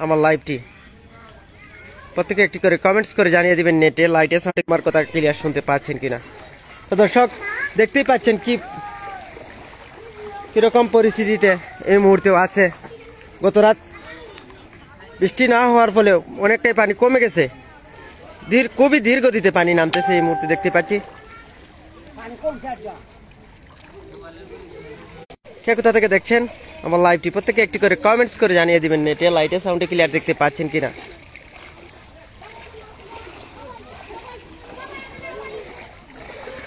আমার লাইভটি। প্রত্যেকে একটি করে কমেন্টস করে জানিয়ে দিবেন নেটে লাইটে সঠিক আমার কথা ক্লিয়ার শুনতে পাচ্ছেন কিনা। তো দর্শক দেখতেই পাচ্ছেন কিরকম পরিস্থিতিতে এই মুহূর্তেও আছে। গত রাত বৃষ্টি না হওয়ার ফলে অনেকটাই পানি কমে গেছে, খুবই ধীর গতিতে পানি নামতেছে এই মুহূর্তে দেখতে পাচ্ছি। কে কোথা থেকে দেখছেন আমার লাইভটি প্রত্যেকে একটি করে কমেন্টস করে জানিয়ে দিবেন নেটে লাইটে সাউন্ডে ক্লিয়ার দেখতে পাচ্ছেন কিনা।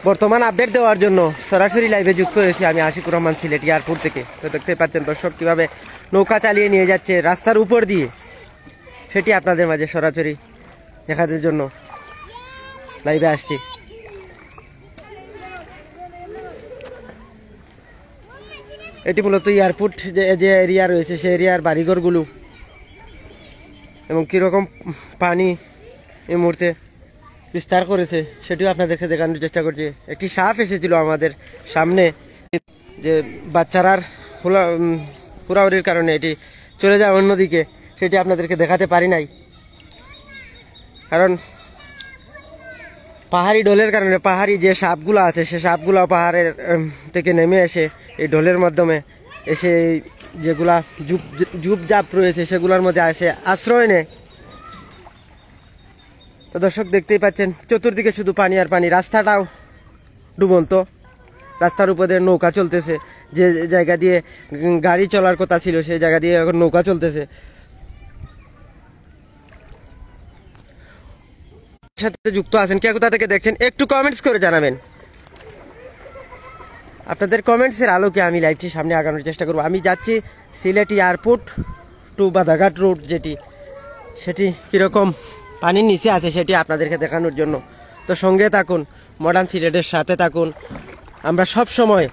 বর্তমান আপডেট দেওয়ার জন্য সরাসরি লাইভে যুক্ত হয়েছি আমি আশিকুর রহমান, সিলেট এয়ারপোর্ট থেকে। তো দেখতে পাচ্ছেন দর্শক কিভাবে নৌকা চালিয়ে নিয়ে যাচ্ছে রাস্তার উপর দিয়ে, সেটি আপনাদের মাঝে সরাসরি দেখানোর জন্য লাইভে আসছি। এটি মূলত এয়ারপোর্ট যে এরিয়া রয়েছে সেই এরিয়ার বাড়িঘরগুলো এবং কীরকম পানি এই মুহূর্তে বিস্তার করেছে সেটিও আপনাদেরকে দেখানোর চেষ্টা করছি। একটি সাপ এসেছিল আমাদের সামনে, যে বাচ্চারার হুড়াহুড়ির কারণে এটি চলে যায় অন্যদিকে, সেটি আপনাদেরকে দেখাতে পারি নাই। কারণ পাহাড়ি ঢোলের কারণে পাহাড়ি যে সাপগুলো আছে সে সাপগুলো পাহাড়ের থেকে নেমে এসে এই ঢোলের মাধ্যমে এসে যেগুলা ঝুপঝাপ রয়েছে সেগুলোর মধ্যে এসে আশ্রয় নেয়। তো দর্শক দেখতেই পাচ্ছেন চতুর্দিকে শুধু পানি আর পানি, রাস্তাটাও ডুবন্ত, রাস্তার উপর দিয়ে নৌকা চলতেছে। যে জায়গা দিয়ে গাড়ি চলার কথা ছিল সেই জায়গা দিয়ে এখন নৌকা চলতেছে। সাথে যুক্ত আছেন, কে কোথা থেকে দেখছেন একটু কমেন্টস করে জানাবেন। আপনাদের কমেন্টসের আলোকে আমি লাইভটি সামনে আগানোর চেষ্টা করব। আমি যাচ্ছি Sylhet airport to Badhaghat road, সেটি কীরকম পানির নিচে আছে সেটি আপনাদেরকে দেখানোর জন্য। তো সঙ্গে থাকুন, মডার্ন সিলেটের সাথে থাকুন। আমরা সব সময়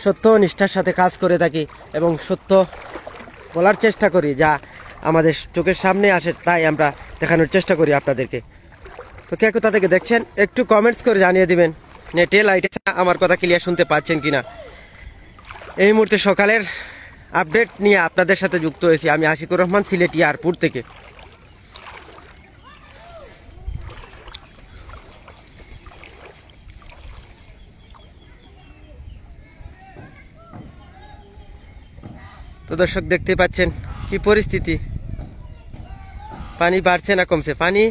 সত্য নিষ্ঠার সাথে কাজ করে থাকি এবং সত্য বলার চেষ্টা করি, যা আমাদের চোখের সামনে আসে তাই আমরা দেখানোর চেষ্টা করি আপনাদেরকে। তো কে কোথা থেকে দেখছেন একটু কমেন্টস করে জানিয়ে দিবেন নেটে লাইটে আমার কথা ক্লিয়ার শুনতে পাচ্ছেন কিনা। এই মুহূর্তে সকালের আপডেট নিয়ে আপনাদের সাথে যুক্ত হয়েছি আমি আশিকুর রহমান, সিলেট এয়ারপোর্ট থেকে। তো দর্শক দেখতে পাচ্ছেন কি পরিস্থিতি, পানি বাড়ছে না কমছে। পানি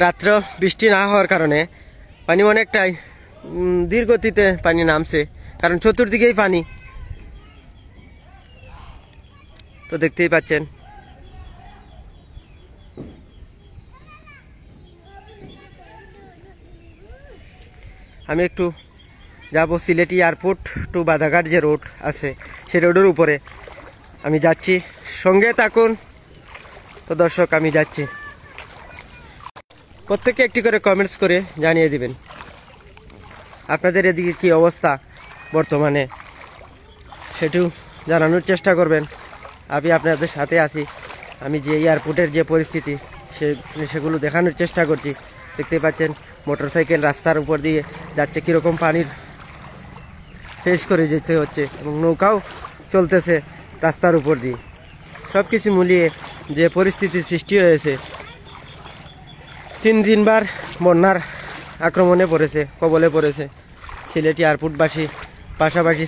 রাত্র বৃষ্টি না হওয়ার কারণে পানি অনেকটাই ধীর গতিতে পানি নামছে, কারণ চতুর্দিকেই পানি। তো দেখতেই পাচ্ছেন আমি একটু যাব সিলেট এয়ারপোর্ট টু বাধাঘাট যে রোড আছে সেই রোডের উপরে আমি যাচ্ছি, সঙ্গে থাকুন। তো দর্শক আমি যাচ্ছি, প্রত্যেকে একটি করে কমেন্টস করে জানিয়ে দিবেন আপনাদের এদিকে কি অবস্থা বর্তমানে, সেটিও জানানোর চেষ্টা করবেন। আমি আপনাদের সাথে আছি, আমি যে এয়ারপোর্টের যে পরিস্থিতি সেগুলো দেখানোর চেষ্টা করছি। দেখতে পাচ্ছেন মোটরসাইকেল রাস্তার উপর দিয়ে যাচ্ছে, কীরকম পানির ফেস করে যেতে হচ্ছে এবং নৌকাও চলতেছে রাস্তার উপর দিয়ে। সব কিছু মিলিয়ে যে পরিস্থিতির সৃষ্টি হয়েছে, 3 দিনবার বন্যার আক্রমণে পড়েছে, কবলে পড়েছে সিলেট এয়ারপোর্টবাসী, পাশাপাশি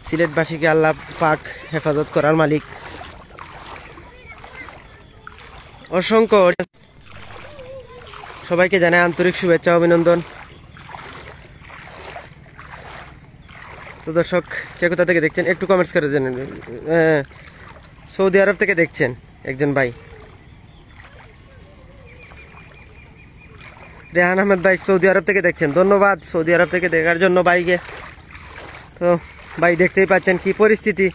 সিলেটবাসীকে আল্লাহ পাক হেফাজত করার মালিক। অসংখ্য সবাইকে জানাই আন্তরিক শুভেচ্ছা অভিনন্দন। তো দর্শক কে কোথা থেকে দেখছেন একটু কমেন্টস করে জানেন। সৌদি আরব থেকে দেখছেন একজন ভাই, রেহান আহমেদ ভাই সৌদি আরব থেকে দেখছেন, ধন্যবাদ সৌদি আরব থেকে দেখার জন্য ভাইকে। তো ভাই দেখতেই পাচ্ছেন কি পরিস্থিতি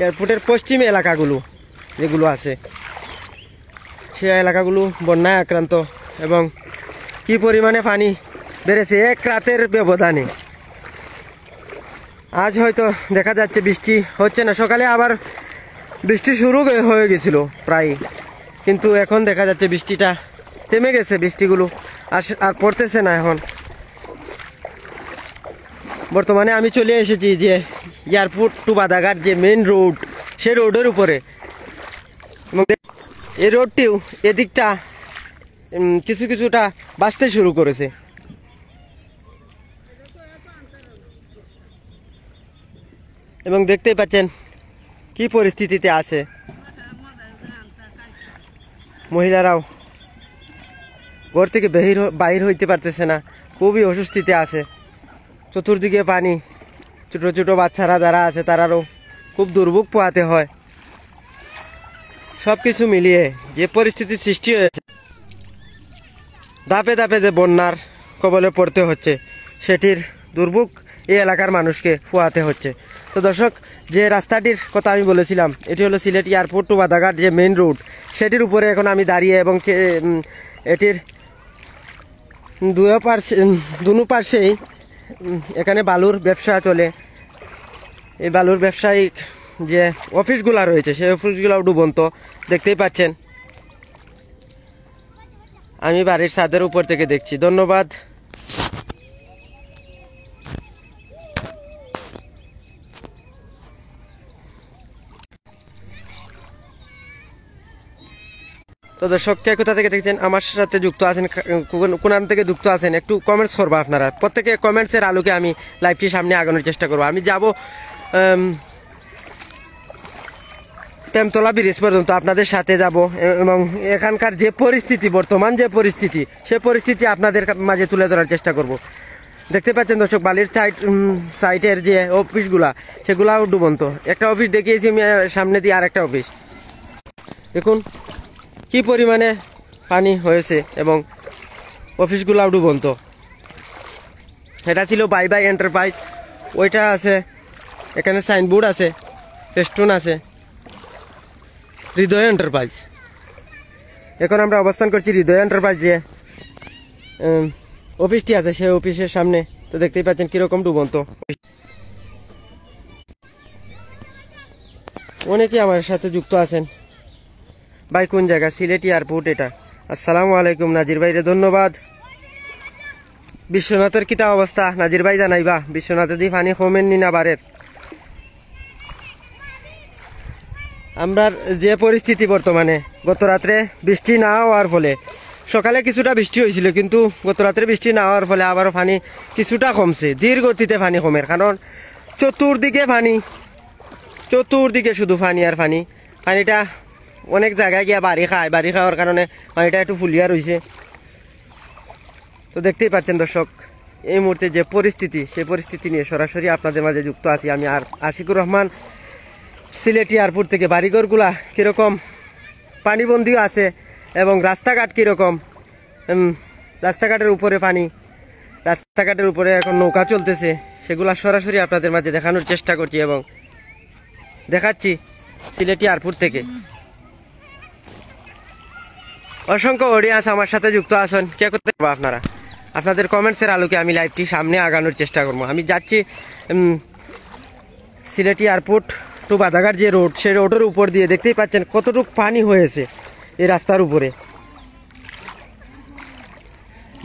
এয়ারপোর্টের পশ্চিম এলাকাগুলো যেগুলো আছে সেই এলাকাগুলো বন্যায় আক্রান্ত এবং কি পরিমাণে পানি বেড়েছে এক রাতের ব্যবধানে। আজ হয়তো দেখা যাচ্ছে বৃষ্টি হচ্ছে না, সকালে আবার বৃষ্টি শুরু হয়ে গেছিল প্রায়, কিন্তু এখন দেখা যাচ্ছে বৃষ্টিটা থেমে গেছে, বৃষ্টিগুলো আর পড়তেছে না। এখন বর্তমানে আমি চলে এসেছি যে এয়ারপোর্ট টু বাদাঘাট যে মেইন রোড, সে রোডের উপরে। এই রোডটিও এদিকটা কিছুটা বাঁচতে শুরু করেছে। এবং দেখতেই পাচ্ছেন কি পরিস্থিতিতে আছে, মহিলারাও ঘর থেকে বাহির হইতে পারতেছে না, খুবই অস্বস্তিতে আছে। চতুর্দিকে পানি, ছোট ছোট বাচ্চারা যারা আছে তারারও খুব দুর্ভোগ পোহাতে হয়। সবকিছু মিলিয়ে যে পরিস্থিতির সৃষ্টি হয়েছে, ধাপে ধাপে যে বন্যার কবলে পড়তে হচ্ছে, সেটির দুর্ভোগ এই এলাকার মানুষকে পোহাতে হচ্ছে। তো দর্শক, যে রাস্তাটির কথা আমি বলেছিলাম, এটি হলো সিলেট এয়ারপোর্ট টু বাদাঘাট যে মেইন রোড, সেটির উপরে এখন আমি দাঁড়িয়ে এবং এটির দুনো পাশেই এখানে বালুর ব্যবসা চলে। এই বালুর ব্যবসায়িক যে অফিসগুলা রয়েছে, সেই অফিসগুলাও ডুবন্ত, দেখতেই পাচ্ছেন। আমি বাড়ির ছাদের উপর থেকে দেখছি। ধন্যবাদ। তো দর্শক, কে কোথা থেকে দেখছেন, আমার সাথে যুক্ত আছেন, কোন থেকে যুক্ত আছেন, একটু কমেন্টস করবো আপনারা। প্রত্যেকে কমেন্টসের আলোকে আমি লাইভটি সামনে আগানোর চেষ্টা করবো। আমি যাব প্রেমতলা ব্রিজ পর্যন্ত, আপনাদের সাথে যাব এবং এখানকার যে পরিস্থিতি, বর্তমান যে পরিস্থিতি, সে পরিস্থিতি আপনাদের মাঝে তুলে ধরার চেষ্টা করব। দেখতে পাচ্ছেন দর্শক, বালির সাইটের যে অফিসগুলা, সেগুলাও ডুবন্ত। একটা অফিস দেখিয়েছি আমি সামনে দিয়ে, আর একটা অফিস দেখুন কি পরিমাণে পানি হয়েছে এবং অফিসগুলাও ডুবন্ত। এটা ছিল বাই বাই এন্টারপ্রাইজ, ওইটা আছে, এখানে সাইনবোর্ড আছে, ফেস্টুন আছে, হৃদয় এন্টারপ্রাইজ। এখন আমরা অবস্থান করছি হৃদয় এন্টারপ্রাইজ যে অফিসটি আছে, সেই অফিসের সামনে। তো দেখতেই পাচ্ছেন কিরকম ডুবন্ত। অনেকে আমার সাথে যুক্ত আছেন। ভাই কোন জায়গা? সিলেট এয়ারপোর্ট এটা। আসসালামু আলাইকুম নাজির ভাই রে, ধন্যবাদ। বিশ্বনাথের কিটা অবস্থা নাজির ভাই জানাইবা? বিশ্বনাথে দি পানি কমেননি না বারের? আমরা যে পরিস্থিতি বর্তমানে, গত রাত্রে বৃষ্টি না হওয়ার ফলে, সকালে কিছুটা বৃষ্টি হয়েছিল, কিন্তু গত রাত্রে বৃষ্টি না হওয়ার ফলে আবারও পানি কিছুটা কমছে। ধীর গতিতে পানি কমের কারণ চতুর্দিকে পানি, চতুর্দিকে শুধু পানি আর পানি। পানিটা অনেক জায়গায় গিয়া বাড়ি খায়, বাড়ি খাওয়ার কারণে পানিটা একটু ফুলিয়া রয়েছে। তো দেখতেই পাচ্ছেন দর্শক, এই মুহূর্তে যে পরিস্থিতি, সেই পরিস্থিতি নিয়ে সরাসরি আপনাদের মাঝে যুক্ত আছি আমি আর আশিকুর রহমান। সিলেট এয়ারপোর্ট থেকে বাড়িঘরগুলা কীরকম পানিবন্দিও আছে এবং রাস্তাঘাট কীরকম, রাস্তাঘাটের উপরে পানি, রাস্তাঘাটের উপরে এখন নৌকা চলতেছে, সেগুলা সরাসরি আপনাদের মাঝে দেখানোর চেষ্টা করছি এবং দেখাচ্ছি সিলেট এয়ারপোর্ট থেকে। অসংখ্য অডিয়েন্স আমার সাথে যুক্ত আছেন, কে করতে পারবো আপনারা? আপনাদের কমেন্টসের আলোকে আমি লাইভটি সামনে আগানোর চেষ্টা করবো। আমি যাচ্ছি সিলেট এয়ারপোর্ট টু বাদাঘাট যে রোড, সেই রোডের উপর দিয়ে। দেখতেই পাচ্ছেন কতটুকু পানি হয়েছে এই রাস্তার উপরে।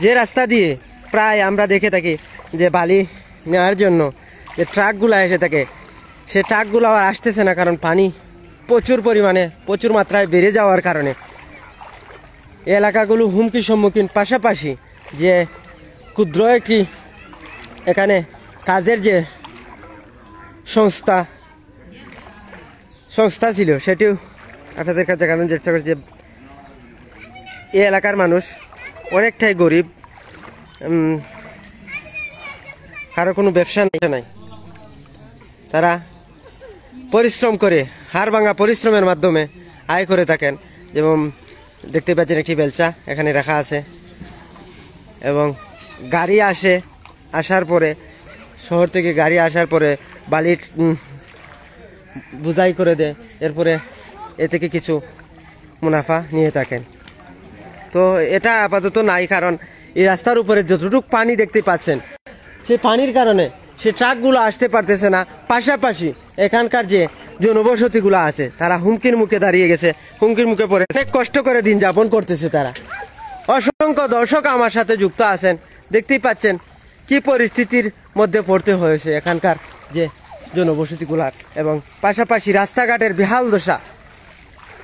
যে রাস্তা দিয়ে প্রায় আমরা দেখে থাকি যে বালি নেওয়ার জন্য যে ট্রাকগুলো এসে থাকে, সে ট্রাকগুলো আর আসতেছে না, কারণ পানি প্রচুর পরিমাণে, প্রচুর মাত্রায় বেড়ে যাওয়ার কারণে এই এলাকাগুলো হুমকির সম্মুখীন। পাশাপাশি যে ক্ষুদ্র একটি এখানে কাজের যে সংস্থা ছিল, সেটিও আপনাদের কাছে জানানোর চেষ্টা করছি যে এই এলাকার মানুষ অনেকটাই গরিব, কারো কোনো ব্যবসা নাই। তারা পরিশ্রম করে, হাড় ভাঙা পরিশ্রমের মাধ্যমে আয় করে থাকেন। যেমন দেখতে পাচ্ছেন একটি বেলচা এখানে রাখা আছে এবং গাড়ি আসার পরে, শহর থেকে গাড়ি আসার পরে বালি বোঝাই করে দেয়, এরপরে এ থেকে কিছু মুনাফা নিয়ে থাকেন। তো এটা আপাতত নাই, কারণ এই রাস্তার উপরে যতটুকু পানি দেখতে পাচ্ছেন, সেই পানির কারণে সে ট্রাকগুলো আসতে পারতেছে না। পাশাপাশি এখানকার যে জনবসতিগুলো আছে, তারা হুমকির মুখে দাঁড়িয়ে গেছে, হুমকির মুখে পড়ে অনেক কষ্ট করে দিন যাপন করতেছে তারা। অসংখ্য দর্শক আমার সাথে যুক্ত আছেন, দেখতেই পাচ্ছেন কি পরিস্থিতির মধ্যে পড়তে হয়েছে এখানকার যে জনবসতিগুলার এবং পাশাপাশি রাস্তাঘাটের বেহাল দশা।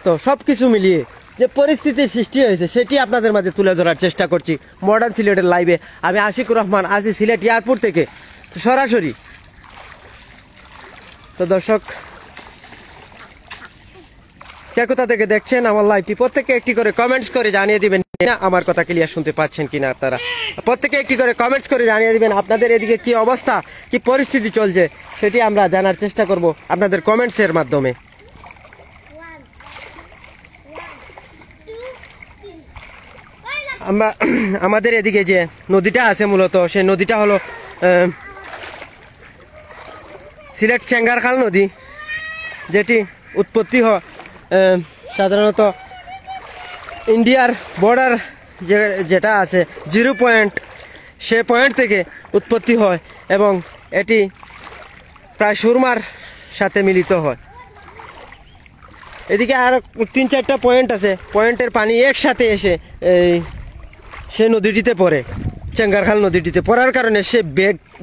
তো সব কিছু মিলিয়ে যে পরিস্থিতির সৃষ্টি হয়েছে সেটি আপনাদের মাঝে তুলে ধরার চেষ্টা করছি মডার্ন সিলেটের লাইভে। আমি আশিকুর রহমান আছি সিলেট এয়ারপোর্ট থেকে সরাসরি। তো দর্শক, কে কোথা থেকে দেখছেন আমার লাইভটি প্রত্যেকে একটি করে কমেন্টস করে জানিয়ে দিবেন না আমার কথা ক্লিয়ার শুনতে পাচ্ছেন কিনা। আপনারা প্রত্যেকে একটি করে কমেন্টস করে জানিয়ে দিবেন আপনাদের এদিকে কি অবস্থা, কি পরিস্থিতি চলছে, সেটি আমরা জানার চেষ্টা করব আপনাদের কমেন্টসের মাধ্যমে। আমরা আমাদের এদিকে যে নদীটা আছে মূলত সেই নদীটা হলো সিলেট চেঙ্গারখাল নদী, যেটি উৎপত্তি হয় সাধারণত ইন্ডিয়ার বর্ডার যেটা আছে 0 পয়েন্ট, সে পয়েন্ট থেকে উৎপত্তি হয় এবং এটি প্রায় সুরমার সাথে মিলিত হয়। এদিকে আর 3-4টা পয়েন্ট আছে, পয়েন্টের পানি একসাথে এসে সে নদীটিতে পড়ে, চেঙ্গারখাল নদীটিতে পড়ার কারণে সে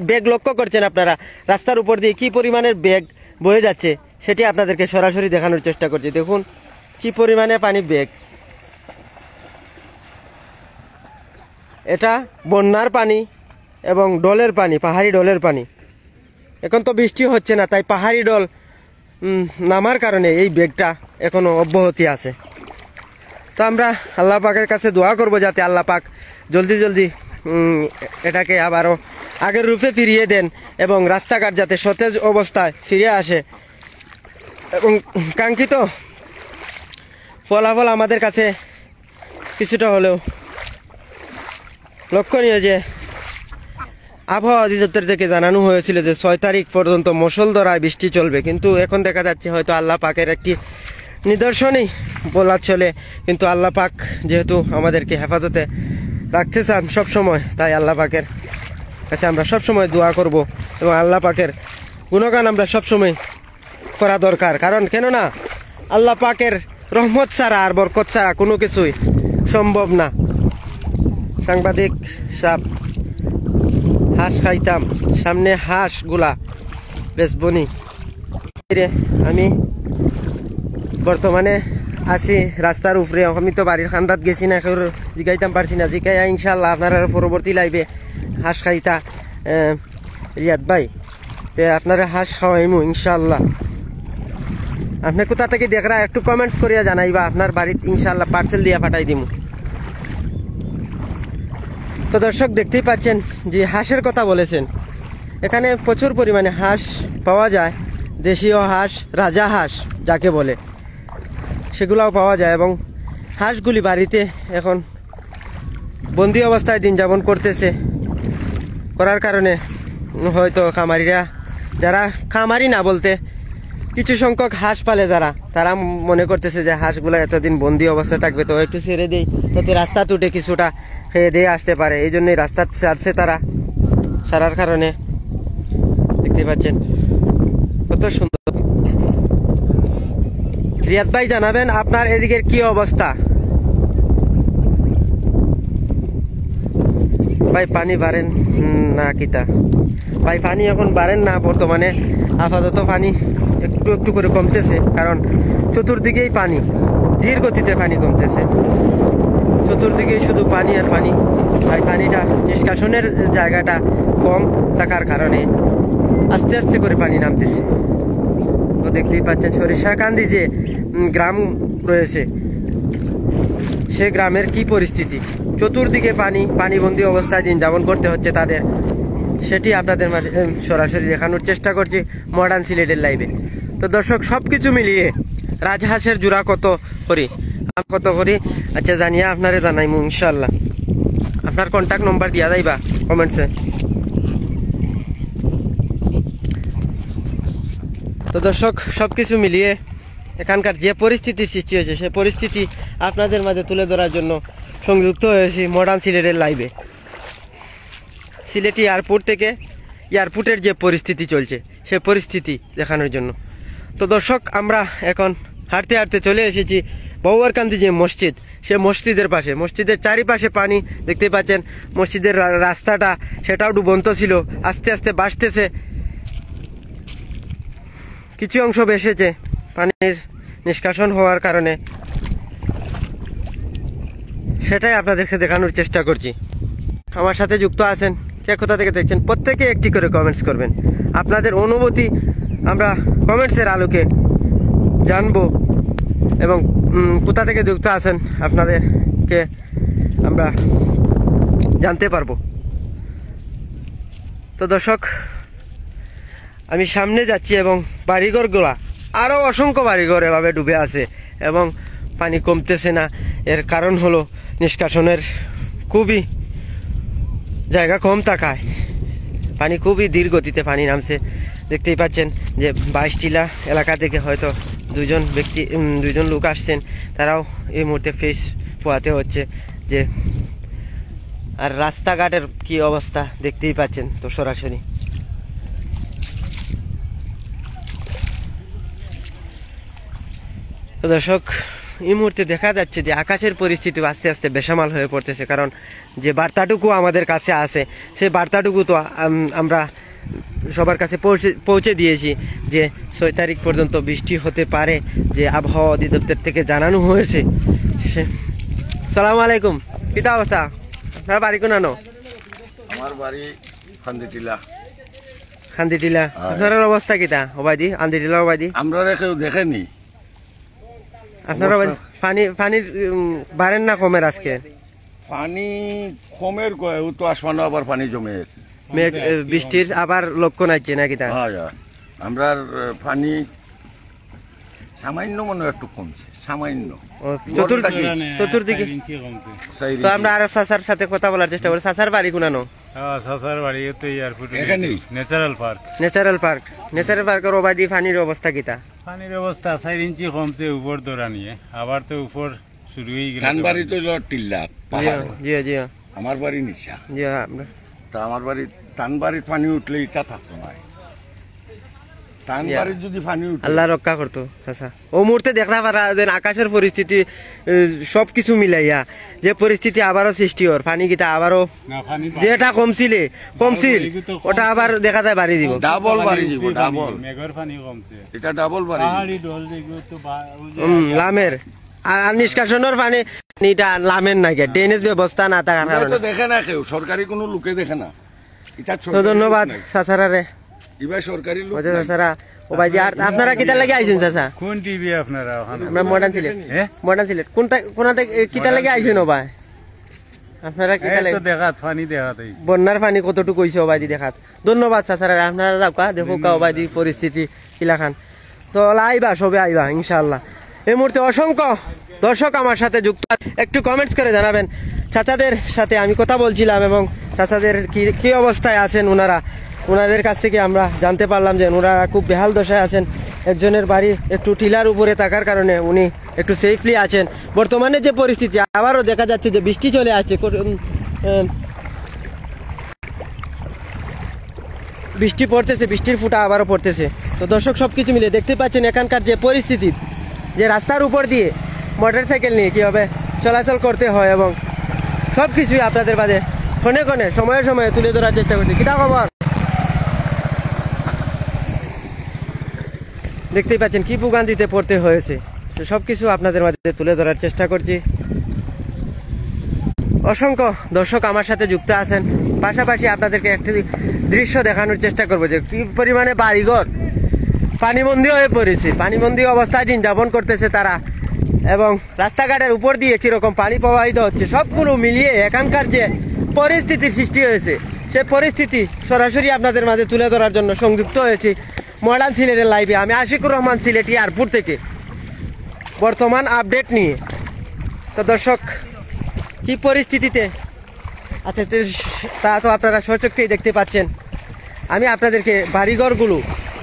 বেগ লক্ষ্য করছেন আপনারা রাস্তার উপর দিয়ে কি পরিমাণের বেগ বয়ে যাচ্ছে সেটি আপনাদেরকে সরাসরি দেখানোর চেষ্টা করছি। দেখুন কি পরিমাণে পানি বেগ, এটা বন্যার পানি এবং ডলের পানি, পাহাড়ি ডলের পানি। এখন তো বৃষ্টি হচ্ছে না, তাই পাহাড়ি ডল নামার কারণে এই বেগটা এখনো অব্যাহতি আছে। তো আমরা আল্লাহ পাকের কাছে দোয়া করব যাতে আল্লাহ পাক জলদি জলদি এটাকে আবারও আগের রূপে ফিরিয়ে দেন এবং রাস্তাঘাট যাতে সতেজ অবস্থায় ফিরে আসে এবং কাঙ্ক্ষিত ফলাফল আমাদের কাছে কিছুটা হলেও লক্ষণীয়। যে আবহাওয়া অধিদপ্তর থেকে জানানো হয়েছিল যে 6 তারিখ পর্যন্ত মুষলধারায় বৃষ্টি চলবে, কিন্তু এখন দেখা যাচ্ছে হয়তো আল্লাহ পাকের একটি নিদর্শনই বলা চলে। কিন্তু আল্লাহ পাক যেহেতু আমাদেরকে হেফাজতে রাখতে চান সবসময়, তাই আল্লাহ পাকের কাছে আমরা সবসময় দোয়া করব এবং আল্লাহ পাকের গুণগান আমরা সবসময় করা দরকার। কারণ কেননা আল্লাহ পাকের রহমত ছাড়া আর বরকত ছাড়া কোনো কিছুই সম্ভব না। সাংবাদিক সাহেব, হাঁস খাইতাম, সামনে হাঁসগুলা বেসবনি। আমি বর্তমানে আছি রাস্তার উপরে, আমি তো বাড়ির খান্দাত গেছি না, কেউ জিগাইতাম পারছি না। জিগাইয়া ইনশাল্লাহ আপনারা পরবর্তী লাইভে হাঁস খাইতা রিয়াদ ভাই, তে আপনারা হাঁস খাওয়াইমু ইনশাল্লাহ। আপনি কোথা থেকে দেখরা একটু কমেন্টস করিয়া জানাইবা, আপনার বাড়িতে ইনশাল্লাহ পার্সেল দিয়া পাঠাই দিমু। তো দর্শক দেখতেই পাচ্ছেন যে হাঁসের কথা বলেছেন, এখানে প্রচুর পরিমাণে হাঁস পাওয়া যায়, দেশীয় হাঁস, রাজা হাঁস যাকে বলে, সেগুলোও পাওয়া যায় এবং হাঁসগুলি বাড়িতে এখন বন্দি অবস্থায় দিন যাপন করতেছে। করার কারণে হয়তো খামারিরা, যারা খামারি না বলতে কিছু সংখ্যক হাঁস পালে যারা, তারা মনে করতেছে যে হাঁসগুলো এতদিন বন্দি অবস্থায় থাকবে, তো একটু ছেড়ে দেই যাতে রাস্তা তুটে কিছুটা খেয়ে দিয়ে আসতে পারে, এই জন্যই রাস্তা ছাড়ছে তারা। ছাড়ার কারণে দেখতে পাচ্ছেন কত সুন্দর। রিয়াদ ভাই জানাবেন আপনার এদিকের কি অবস্থা। ভাই পানি বাড়েন না কিতা? ভাই পানি এখন বাড়েন না, বর্তমানে আপাতত পানি একটু একটু করে কমতেছে, কারণ চতুর্দিকেই পানি, ধীর গতিতে পানি কমতেছে, চতুর্দিকেই শুধু পানি আর পানি। তাই পানিটা নিষ্কাশনের জায়গাটা কম থাকার কারণে আস্তে আস্তে করে পানি নামতেছে। তো দেখতেই পাচ্ছেন সরিষাকান্দি যে গ্রাম রয়েছে, সে গ্রামের কি পরিস্থিতি, চতুর্দিকে পানি, পানিবন্দী অবস্থায় দিন যাপন করতে হচ্ছে তাদের, সেটি আপনাদের মাঝে সরাসরি দেখানোর চেষ্টা করছি মডার্ন সিলেটের লাইভে। তো দর্শক, সব কিছু মিলিয়ে রাজহাঁসের জোড়া কত করি, আচ্ছা জানিয়া আপনারে জানাইমু ইনশাল্লাহ। আপনার কন্ট্যাক্ট নম্বর দিয়া যাইবা কমেন্টসে। তো দর্শক, সব কিছু মিলিয়ে এখানকার যে পরিস্থিতির সৃষ্টি হয়েছে সে পরিস্থিতি আপনাদের মাঝে তুলে ধরার জন্য সংযুক্ত হয়েছি মডার্ন সিলেটের লাইভে। সিলেটি এয়ারপোর্ট থেকে এয়ারপোর্টের যে পরিস্থিতি চলছে সে পরিস্থিতি দেখানোর জন্য। তো দর্শক, আমরা এখন হাঁটতে হাঁটতে চলে এসেছি বহুয়ারকান্দি যে মসজিদ, সে মসজিদের পাশে। মসজিদের চারিপাশে পানি দেখতে পাচ্ছেন, মসজিদের রাস্তাটা সেটাও ডুবন্ত ছিল, আস্তে আস্তে বাসতেছে। কিছু অংশ ভেসেছে পানির নিষ্কাশন হওয়ার কারণে, সেটাই আপনাদেরকে দেখানোর চেষ্টা করছি। আমার সাথে যুক্ত আছেন, কে কোথা থেকে দেখছেন, প্রত্যেকে একটি করে কমেন্টস করবেন। আপনাদের অনুভূতি আমরা কমেন্টসের আলোকে জানবো এবং কোথা থেকে যুক্ত আছেন আপনাদেরকে আমরা জানতে পারবো। তো দর্শক, আমি সামনে যাচ্ছি এবং বাড়িঘরগুলা আরও অসংখ্য বাড়িঘর এভাবে ডুবে আছে এবং পানি কমতেছে না। এর কারণ হলো নিষ্কাশনের খুবই জায়গা কম থাকায় পানি খুবই ধীর গতিতে পানি নামছে। দেখতেই পাচ্ছেন যে 22 টিলা এলাকা থেকে হয়তো দুইজন লোক আসছেন, তারাও এই মুহূর্তে ফেস পোয়াতে হচ্ছে যে, আর রাস্তাঘাটের কি অবস্থা দেখতেই পাচ্ছেন তো সরাসরি। তো দর্শক, এই মুহূর্তে দেখা যাচ্ছে যে আকাশের পরিস্থিতি আস্তে আস্তে বেসামাল হয়ে পড়তেছে, কারণ যে বার্তাটুকু আমাদের কাছে আছে সেই বার্তাটুকু তো আমরা সবার কাছে পৌঁছে দিয়েছি যে 6 তারিখ পর্যন্ত বৃষ্টি হতে পারে, যে আবহাওয়া অধিদপ্তর থেকে জানানো হয়েছে। সালাম আলাইকুম, কিতা অবস্থা? আপনার বাড়ি কোন? আমার বাড়ি খান্দিটিলা। খান্দিটিলা। আপনার অবস্থা কিতা ওবাইদি? আন্দিটিলা ওবাইদি আমরা কেউ দেখেনি। আপনারা পানির বাড়েন না কমের? আজকে পানি কমের কয়, ও তো আসমানো আবার পানি জমে বৃষ্টির আবার লক্ষণ আছে না কিতা? আমরা পানি সামান্য মনে একটু কমছে, সামান্য চতুর্দিকে। তো আমরা আরো চাচার সাথে কথা বলার চেষ্টা করি। চাচার বাড়ি কোনানো? চাচার বাড়ি তো এয়ারপোর্ট এখানেই ন্যাচারাল পার্ক। ন্যাচারাল পার্কের ওবাইদি পানির অবস্থা কিতা? পানির অবস্থা 4 ইঞ্চি কমছে উপর দৌড়া নিয়ে, আবার তো উপর শুরু হয়ে গেল। ধান বাড়ি তো টিল্লা, জি জি। আমার বাড়ি নিচা। জি, তা আমার বাড়ি টান বাড়ির পানি উঠলে এটা থাকতো না। টান বাড়ির যদি পানি উঠে আল্লাহ রক্ষা করতো। আচ্ছা, ও মুহূর্তে দেখা পারা যে আকাশের পরিস্থিতি সবকিছু মিলাইয়া যে পরিস্থিতি আবারও সৃষ্টি হর, পানি কিতা আবারও যেটা কমছিল ওটা আবার দেখা যায় বাড়ি দিব, ডাবল বাড়ি দিব, ডাবল মেঘর পানি কমছে, এটা ডাবল বাড়ি পাহাড়ি ঢল দিগো তো লামের আর নিষ্কাশনের পানি এটা লামের না গে ড্রেনেজ ব্যবস্থা না থাকার কারণে তো দেখে না কেউ, সরকারি কোনো লোকে দেখে না। এটা তো ধন্যবাদ চাচারে, এবার সরকারি লোক চাচারা ও ভাই। আর আপনারা কিতা লাগি আইছেন চাচা? কোন টিভি আপনারা? আমরা মডার্ন সিলেট কোনটা কিতা লাগি আইছেন ও ভাই? আপনারা কিতা লাগি? তো দেখাত পানি দেখাত, বন্যার পানি কতটুকু হইছে ও ভাই দেখাত। ধন্যবাদ চাচারা, আপনারা যাও কা দেখো কা ও ভাই পরিস্থিতি কিলাখান। তো আইবা সবে আইবা ইনশাআল্লাহ। এই মুহূর্তে অসংখ্য দর্শক আমার সাথে যুক্ত, একটু কমেন্টস করে জানাবেন। চাচাদের সাথে আমি কথা বলছিলাম এবং চাচাদের কি অবস্থায় আছেন ওনাদের কাছ থেকে আমরা জানতে পারলাম যে ওনারা খুব বেহাল দশায় আছেন। একজনের বাড়ি একটু টিলার উপরে থাকার কারণে উনি একটু সেফলি আছেন। বর্তমানে যে পরিস্থিতি আবারও দেখা যাচ্ছে যে বৃষ্টি চলে আসছে, বৃষ্টি পড়তেছে, বৃষ্টির ফুটা আবারও পড়তেছে। তো দর্শক, সবকিছু মিলে দেখতে পাচ্ছেন এখানকার যে পরিস্থিতি, যে রাস্তার উপর দিয়ে মোটর সাইকেল নিয়ে কীভাবে চলাচল করতে হয় এবং সব কিছুই আপনাদের বাদে ক্ষণে ক্ষণে সময়ে সময়ে তুলে ধরার চেষ্টা করছি। কিটা খবর? দেখতেই পাচ্ছেন কি ভোগান্তিতে পড়তে হয়েছে, তো সব কিছু আপনাদের মাঝে তুলে ধরার চেষ্টা করছি। অসংখ্য দর্শক আমার সাথে যুক্ত আছেন, পাশাপাশি আপনাদেরকে একটি দৃশ্য দেখানোর চেষ্টা করবো যে কি পরিমাণে বাড়িঘর পানিবন্দী হয়ে পড়েছে, পানিবন্দী অবস্থায় দিন যাপন করতেছে তারা, এবং রাস্তাঘাটের উপর দিয়ে কিরকম পানি প্রবাহিত হচ্ছে, সবগুলো মিলিয়ে এখানকার যে পরিস্থিতির সৃষ্টি হয়েছে সে পরিস্থিতি সরাসরি আপনাদের মাঝে তুলে ধরার জন্য সংযুক্ত হয়েছি মডার্ন সিলেটের লাইভে। আমি আশিকুর রহমান, সিলেট এয়ারপোর্ট থেকে বর্তমান আপডেট নিয়ে। তো দর্শক, কি পরিস্থিতিতে আচ্ছা তা তো আপনারা স্বচক্ষেই দেখতে পাচ্ছেন। আমি আপনাদেরকে বাড়িঘরগুলো,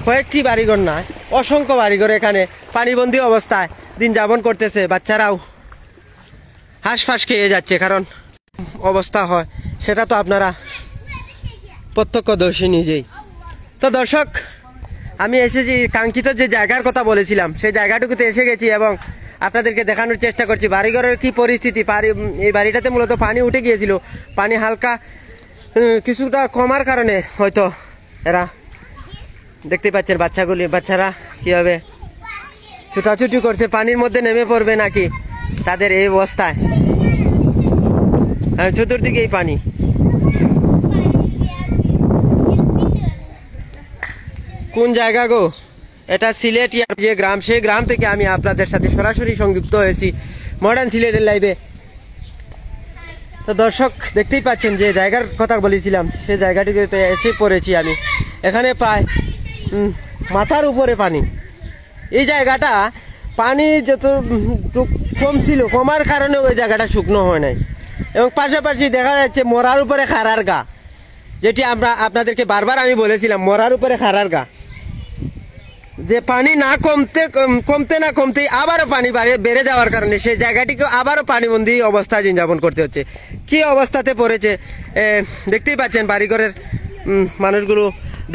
কয়েকটি বাড়িঘর না অসংখ্য বাড়িঘর এখানে পানিবন্দী অবস্থায় দিন যাপন করতেছে, বাচ্চারাও হাঁসফাঁস খেয়ে যাচ্ছে, কারণ অবস্থা হয় সেটা তো আপনারা প্রত্যক্ষদর্শী নিজেই। তো দর্শক, আমি এসেছি কাঙ্ক্ষিত যে জায়গার কথা বলেছিলাম সেই জায়গাটুকুতে এসে গেছি এবং আপনাদেরকে দেখানোর চেষ্টা করছি বাড়িঘরের কি পরিস্থিতি। এই বাড়িটাতে মূলত পানি উঠে গিয়েছিল, পানি হালকা কিছুটা কমার কারণে হয়তো এরা দেখতে পাচ্ছেন বাচ্চারা কিভাবে ছুটাছুটি করছে, পানির মধ্যে নেমে পড়বে নাকি তাদের এই অবস্থায়। চতুর্দিকেই পানি। কোন জায়গা গো? এটা সিলেট যে গ্রাম, সেই গ্রাম থেকে আমি আপনাদের সাথে সরাসরি সংযুক্ত হয়েছি মডার্ন সিলেটের লাইভে। তো দর্শক দেখতেই পাচ্ছেন যে জায়গার কথা বলেছিলাম, সেই জায়গাটিতে এসে পড়েছি আমি। এখানে প্রায় মাথার উপরে পানি। এই জায়গাটা পানি যত কম ছিল, কমার কারণে ওই জায়গাটা শুকনো হয় নাই। এবং পাশাপাশি দেখা যাচ্ছে মরার উপরে খাড়ার গা, যেটি আমরা আপনাদেরকে বারবার আমি বলেছিলাম, মরার উপরে খাড়ার গা। যে পানি না কমতেই আবারও পানি বেড়ে যাওয়ার কারণে সেই জায়গাটিকে আবারও পানিবন্দী অবস্থায় দিনযাপন করতে হচ্ছে। কি অবস্থাতে পড়েছে দেখতেই পাচ্ছেন। বাড়িঘরের মানুষগুলো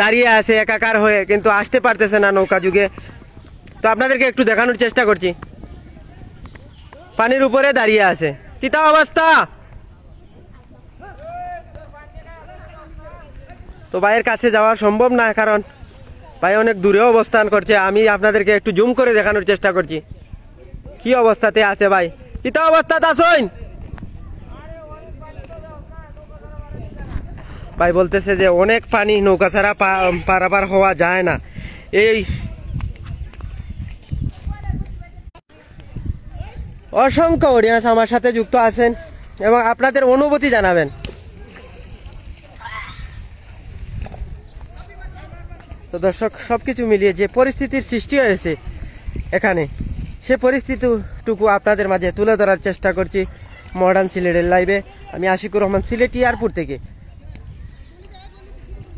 দাঁড়িয়ে আছে একাকার হয়ে, কিন্তু আসতে পারতেছে না নৌকা যুগে। তো আপনাদেরকে একটু দেখানোর চেষ্টা করছি। পানির উপরে দাঁড়িয়ে আছে, কিতা অবস্থা। তো ভাইয়ের কাছে যাওয়া সম্ভব না, কারণ ভাই অনেক দূরে অবস্থান করছে। আমি আপনাদেরকে একটু জুম করে দেখানোর চেষ্টা করছি কি অবস্থাতে আছে ভাই। কিতা অবস্থাতে আছেন ভাই? বলতেছে যে অনেক পানি, নৌকা ছাড়া পারাপার হওয়া যায় না। এই অসংখ্য অডিয়েন্স আমার সাথে যুক্ত আছেন এবং আপনাদের অনুভূতি জানাবেন। তো দর্শক, সবকিছু মিলিয়ে যে পরিস্থিতির সৃষ্টি হয়েছে এখানে, সে পরিস্থিতিটুকু আপনাদের মাঝে তুলে ধরার চেষ্টা করছি মডার্ন সিলেটের লাইভে। আমি আশিকুর রহমান, সিলেট এয়ারপোর্ট থেকে।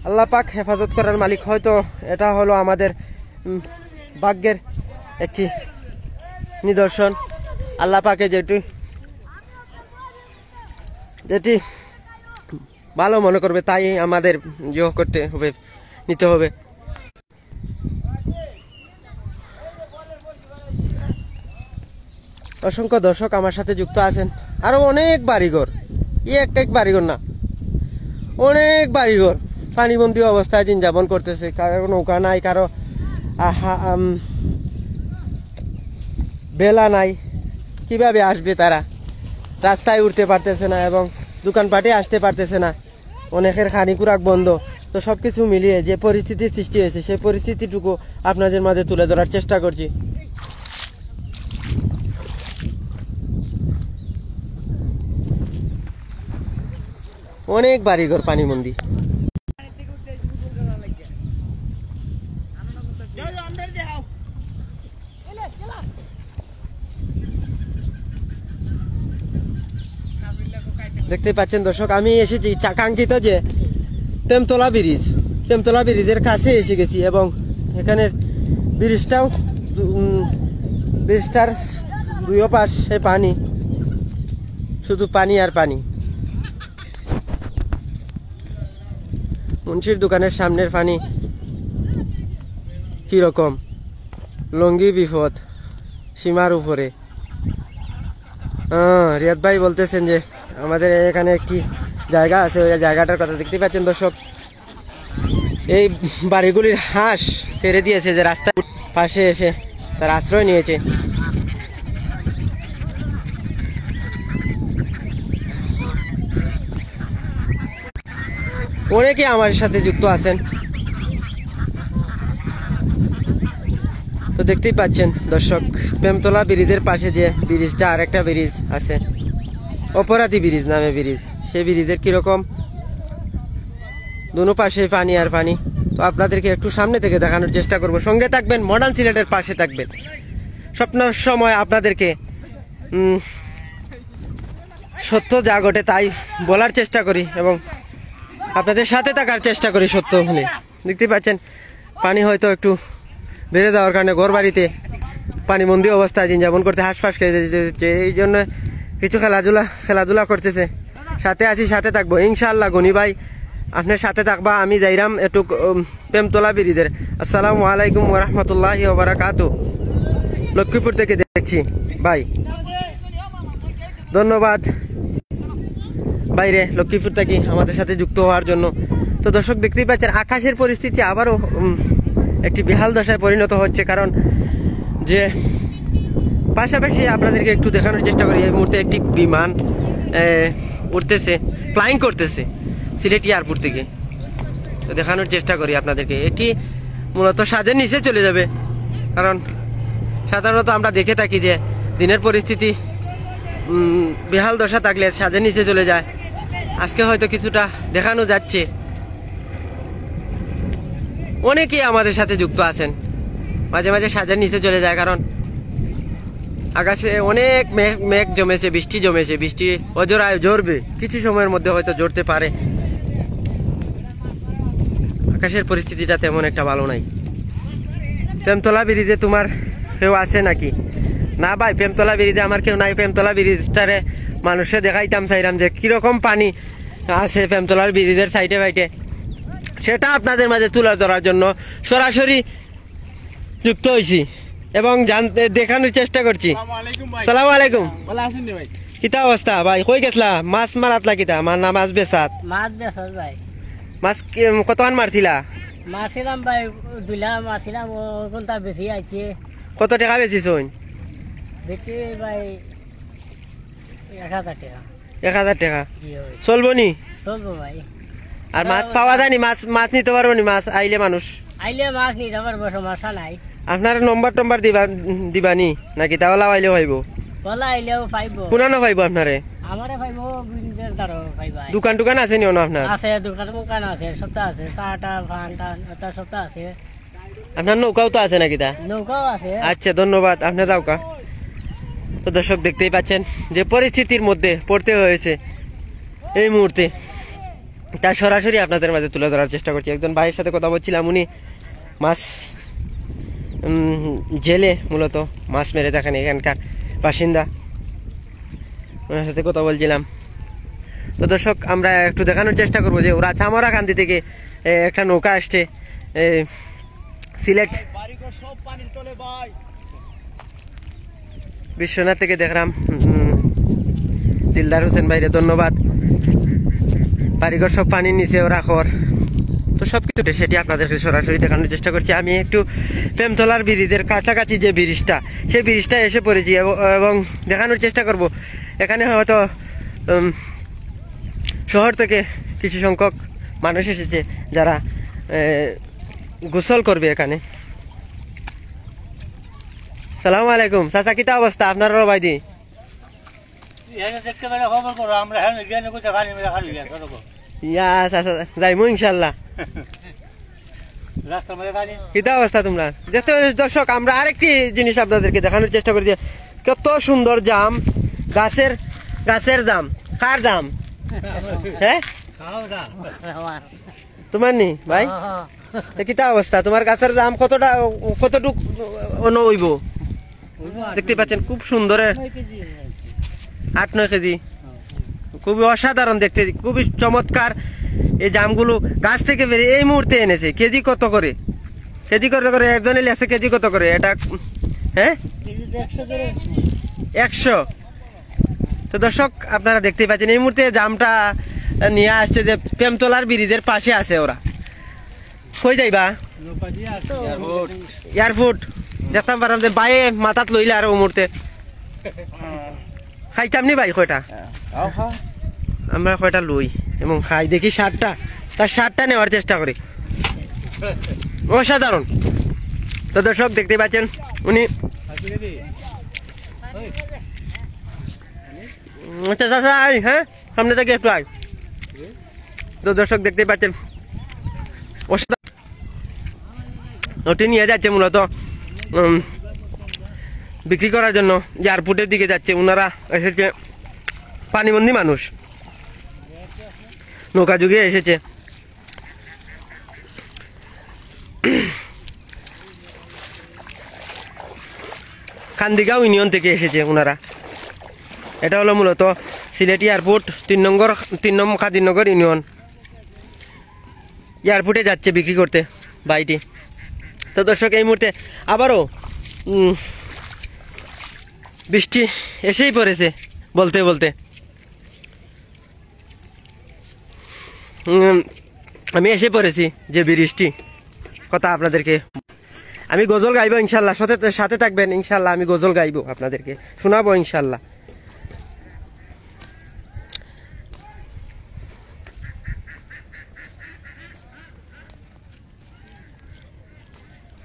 আল্লাহ পাক হেফাজত করার মালিক। হয়তো এটা হলো আমাদের ভাগ্যের একটি নিদর্শন। আল্লাহ পাকে যেটি ভালো মনে করবে তাই আমাদের করতে হবে, নিতে হবে। অসংখ্য দর্শক আমার সাথে যুক্ত আছেন। আরো অনেক বাড়িঘর, এক বাড়িঘর না, অনেক বাড়িঘর পানিবন্দী অবস্থায় দিন যাপন করতেছে। কারো নৌকা নাই, কারো বেলা নাই। কিভাবে আসবে তারা? রাস্তায় উঠতে পারতেছে না এবং দোকানপাটে আসতে পারতেছে না। অনেকের খানি খুরাক বন্ধ। তো সবকিছু মিলিয়ে যে পরিস্থিতির সৃষ্টি হয়েছে, সেই পরিস্থিতিটুকু আপনাদের মাঝে তুলে ধরার চেষ্টা করছি। অনেক বাড়িঘর পানিবন্দী। দেখতে পাচ্ছেন দর্শক, আমি এসেছি কাঙ্ক্ষিত যে প্রেমতলা ব্রিজের কাছে এসে গেছি এবং এখানের ব্রিজটার দুই পাশে পানি, শুধু পানি আর পানি। মুন্সির দোকানের সামনের পানি কিরকম, লঙ্গি বিপদ সীমার উপরে। রিয়াদ ভাই বলতেছেন যে আমাদের এখানে একটি জায়গা আছে, ওই জায়গাটার কথা। দেখতে পাচ্ছেন দর্শক, এই বাড়িগুলির হাঁস ছেড়ে দিয়েছে, যে রাস্তার পাশে এসে তার আশ্রয় নিয়েছে। অনেকে আমার সাথে যুক্ত আছেন। তো দেখতেই পাচ্ছেন দর্শক, প্রেমতলা ব্রিজের পাশে যে ব্রিজটা, আরেকটা ব্রিজ আছে, অপরাধী ব্রিজ নামে ব্রিজ। সেই ব্রিজের কিরকম, দুনো পাশে পানি আর পানি। তো আপনাদেরকে একটু সামনে থেকে দেখানোর চেষ্টা করব। সঙ্গে থাকবেন, মডার্ন সিলেটের পাশে থাকবেন। স্বপ্ন সময় আপনাদেরকে সত্য যা ঘটে তাই বলার চেষ্টা করি এবং আপনাদের সাথে থাকার চেষ্টা করি সত্য হলে। দেখতে পাচ্ছেন পানি হয়তো একটু বেড়ে যাওয়ার কারণে ঘর বাড়িতে পানিবন্দী অবস্থায় দিন যাপন করতে হাঁসফাঁস খেয়ে যাচ্ছে। এই জন্য কিছু খেলাধুলা করতেছে। সাথে আছি, সাথে থাকবো ইনশাআল্লাহ। গনি ভাই আপনার সাথে থাকবা। আমি যাইরাম একটু প্রেমতলা ব্রিজের। আসসালামু আলাইকুম ওয়া রাহমাতুল্লাহি ওয়া বারাকাতুহু। লক্ষ্মীপুর থেকে দেখছি ভাই, ধন্যবাদ বাইরে লক্ষ্মীপুর থেকে আমাদের সাথে যুক্ত হওয়ার জন্য। তো দর্শক দেখতেই পাচ্ছেন আকাশের পরিস্থিতি আবারও একটি বেহাল দশায় পরিণত হচ্ছে। কারণ যে পাশাপাশি আপনাদেরকে একটু দেখানোর চেষ্টা করি, এই মুহূর্তে একটি বিমান উঠতেছে, ফ্লাইং করতেছে সিলেট এয়ারপোর্ট থেকে। তো দেখানোর চেষ্টা করি আপনাদেরকে, এটি মূলত সাজের নিচে চলে যাবে। কারণ সাধারণত আমরা দেখে থাকি যে দিনের পরিস্থিতি বেহাল দশা থাকলে সাজের নিচে চলে যায়। আজকে হয়তো কিছুটা দেখানো যাচ্ছে। অনেকেই আমাদের সাথে যুক্ত আছেন, মাঝে মাঝে সাজের নিচে চলে যায়। কারণ আকাশে অনেক মেঘ জমেছে, বৃষ্টি জমেছে, বৃষ্টি অজরায় ঝরবে, কিছু সময়ের মধ্যে হয়তো ঝরতে পারে। আকাশের পরিস্থিতিটা তেমন একটা ভালো নাই। প্রেমতলা ব্রিজে তোমার কেউ আছে নাকি? না ভাই, প্রেমতলা ব্রিজে আমার কেউ নাই। প্রেমতলা ব্রিজটারে মানুষে দেখাইতাম চাইলাম যে কিরকম পানি আছে প্রেমতলার ব্রিজের সাইডে বাইটে, সেটা আপনাদের মাঝে তুলে ধরার জন্য সরাসরি যুক্ত হয়েছি এবং জানতে দেখানোর চেষ্টা করছি। সালাম আলাইকুম। কিতা অবস্থা ভাই? কই গেছলা? মাছ মারাতলা কিতা না মাছ বেচাত? মাছ বেচার ভাই। মাছ কতক্ষণ মারছিলা? মারছিলাম ভাই, দুইলা মারছিলাম, কোনটা বেশি আইছে। কত টাকা বেচিস? বেশি ভাই 1000 টাকা। 1000 টাকা জি ভাই, চলবো নি? চলবো ভাই। আর মাছ পাওয়া যায় নি? মাছ নিতে পারবো নি? মাছ আইলে মানুষ আইলে মাছ নিতে পারবো, সমস্যা নাই। আপনার নম্বর টম্বর দিবানি নাকি? তাহলে আইলেও পাইব? বলা আইলেও পাইবো। কোনানো পাইব আপনারে? আমারে পাইবো, বিন্দের দ্বারও পাইবা। দোকান টুকান আছে নি আপনার? আছে, দোকান মোকান আছে, সবটা আছে, চাটা ফানটা ওটা সবটা আছে। আপনার নৌকাও তো আছে নাকি? তা নৌকাও আছে। আচ্ছা, ধন্যবাদ। আপনি যাও কা। তো দর্শক দেখতেই পাচ্ছেন যে পরিস্থিতির মধ্যে পড়তে হয়েছে এই মুহূর্তে, তা সরাসরি আপনাদের মাঝে তুলে ধরার চেষ্টা করছি। একজন ভাইয়ের সাথে কথা বলছিলাম, উনি মাছ জেলে মূলত মাছ মেরে থাকেন, এখানকার বাসিন্দা, ওনার সাথে কথা বলছিলাম। তো দর্শক আমরা একটু দেখানোর চেষ্টা করবো যে ওরা চামরা কান্দি থেকে একটা নৌকা আসছে সিলেট বিশ্বনাথ থেকে। দেখলাম দিলদার হোসেন ভাইরে ধন্যবাদ। বাড়িঘর সব পানির নিচে ওরা খর। তো সবকিছু সেটি আপনাদেরকে সরাসরি দেখানোর চেষ্টা করছি। আমি একটু প্রেমতলার ব্রিজের কাছাকাছি যে ব্রিজটা, সেই ব্রিজটা এসে পড়েছি এবং দেখানোর চেষ্টা করব। এখানে হয়তো শহর থেকে কিছু সংখ্যক মানুষ এসেছে যারা গোসল করবে এখানে। সালাম আলাইকুম চাচা, কিতা অবস্থা আপনার? ভাই দি ইয়া চাচা যাইমু ইনশাল্লাহ। কিতা অবস্থা তোমরা? দেখতে দর্শক আমরা আরেকটি জিনিস আপনাদেরকে দেখানোর চেষ্টা করি যে কত সুন্দর জাম, গাছের জাম। কার জাম? হ্যাঁ তোমার নি ভাই? কিতা অবস্থা তোমার গাছের জাম? কতটুক হইব? দেখতে পাচ্ছেন খুব সুন্দর, 8-9 কেজি, খুবই অসাধারণ দেখতে, খুবই চমৎকার। এই জামগুলো গাছ থেকে বেরিয়ে এই মুহূর্তে এনেছে। কেজি কত করে? একজনে লেছে কেজি কত করে এটা? হ্যাঁ 100। তো দর্শক আপনারা দেখতেই পাচ্ছেন এই মুহূর্তে জামটা নিয়ে আসছে যে প্রেমতলার ব্রিজের পাশে আছে। ওরা কই যাইবা? এয়ারপোর্ট। দেখতাম পারলাম যে বাইয়ে মাথাত লইলে আর ও মুহূর্তে খাইতাম নি ভাই কয়টা? আমরা কয়টা লই এবং খাই দেখি 60টা, তার 60টা নেওয়ার চেষ্টা করি। অসাধারণ। তো দর্শক দেখতে পাচ্ছেন উনি হ্যাঁ সামনে থেকে একটু আয়। তো দর্শক দেখতে পাচ্ছেন ওটি নিয়ে যাচ্ছে মূলত বিক্রি করার জন্য, এয়ারপোর্টের দিকে যাচ্ছে। ওনারা এসেছে পানিবন্দী মানুষ, নৌকা যুগে এসেছে। খান্দিগাঁও ইউনিয়ন থেকে এসেছে ওনারা। এটা হলো মূলত সিলেট এয়ারপোর্ট 3 নং খাদিনগর ইউনিয়ন। এয়ারপোর্টে যাচ্ছে বিক্রি করতে বাইটি। তো দর্শক এই মুহূর্তে আবারও বৃষ্টি এসেই পড়েছে বলতে বলতে। আমি এসে পড়েছি যে বৃষ্টি কথা আপনাদেরকে। আমি গজল গাইবো ইনশাল্লাহ, সাথে থাকবেন ইনশাল্লাহ। আমি গজল গাইবো, আপনাদেরকে শোনাবো ইনশাল্লাহ।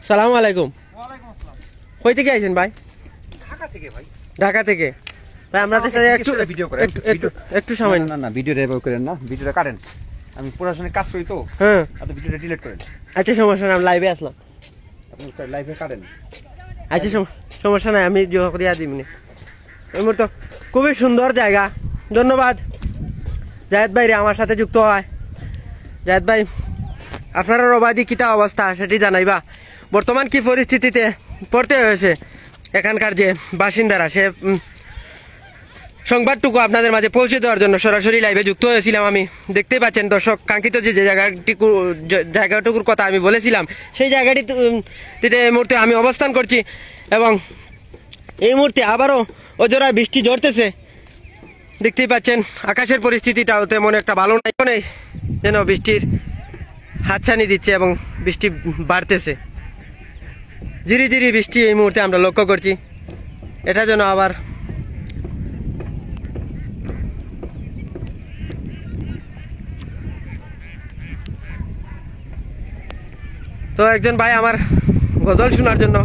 সালামু আলাইকুম। কই থেকে আইছেন ভাই? ঢাকা থেকে ভাই। ঢাকা থেকে। ভাই আমাদের সাথে একটু ভিডিও করেন, একটু সময় না না ভিডিও রেকর্ড করেন না, ভিডিওটা কাটেন। আমি প্রশাসনিক কাজ করি তো, হ্যাঁ আপনি ভিডিওটা ডিলিট করেন। আচ্ছা সমস্যা নাই, আমি লাইভে আসলাম। আপনি লাইভে কাটেন। আচ্ছা সমস্যা নাই, আমি জোয়া করিয়া দিমনি। এই মুহূর্তে খুবই সুন্দর জায়গা। ধন্যবাদ জাহেদ ভাই রে আমার সাথে যুক্ত হয়। জাহেদ ভাই আপনার অবাধি কিতা অবস্থা সেটি জানাইবা, বর্তমান কি পরিস্থিতিতে পড়তে হয়েছে এখানকার যে বাসিন্দারা, সে সংবাদটুকু আপনাদের মাঝে পৌঁছে দেওয়ার জন্য সরাসরি লাইভে যুক্ত হয়েছিলাম আমি। দেখতেই পাচ্ছেন দর্শক, কাঙ্ক্ষিত যে জায়গাটুকুর কথা আমি বলেছিলাম সেই জায়গাটিতে এই মুহূর্তে আমি অবস্থান করছি এবং এই মুহূর্তে আবারও অজোড়া বৃষ্টি ঝরতেছে। দেখতেই পাচ্ছেন আকাশের পরিস্থিতিটাও তেমন একটা ভালো নাই, যেন বৃষ্টির হাতছানি দিচ্ছে এবং বৃষ্টি বাড়তেছে। ঝিরি ঝিরি বৃষ্টি এই মুহূর্তে আমরা লক্ষ্য করছি। এটা যেন আবার তো একজন ভাই আমার গজল শোনার জন্য,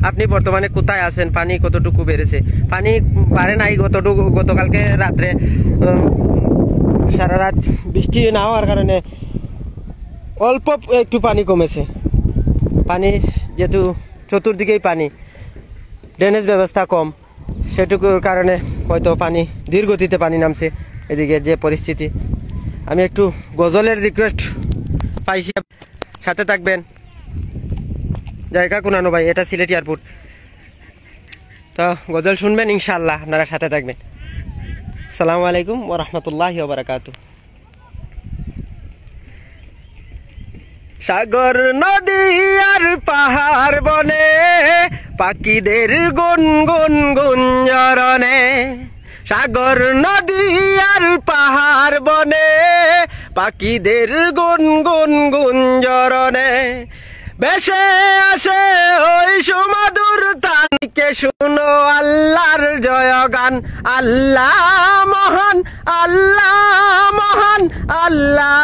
আপনি বর্তমানে কোথায় আছেন, পানি কতটুকু বেড়েছে? পানি বাড়ে নাই, গতকালকে রাত্রে সারা রাত বৃষ্টি না হওয়ার কারণে অল্প একটু পানি কমেছে। পানি যেহেতু চতুর্দিকেই পানি, ড্রেনেজ ব্যবস্থা কম, সেটুকুর কারণে হয়তো পানি ধীর গতিতে পানি নামছে এদিকে যে পরিস্থিতি। আমি একটু গজলের রিকোয়েস্ট পাইছি, সাথে থাকবেন। জায়গা কোনানো ভাই, এটা সিলেট এয়ারপোর্ট। তো গজল শুনবেন ইনশাআল্লাহ, আপনারা সাথে থাকবেন। আসসালামু আলাইকুম ওয়া রাহমাতুল্লাহি ওয়া বারাকাতুহু। সাগর নদী আর পাহাড় বনে পাখিদের গুনগুন গুঞ্জরণে, সাগর নদী আর পাহাড় বনে পাখিদের গুনগুন গুঞ্জরণে, বেশে আসে ওই সুমধুর তানকে শুনো আল্লাহর জয়গান। আল্লাহ মহান, আল্লাহ মহান, আল্লাহ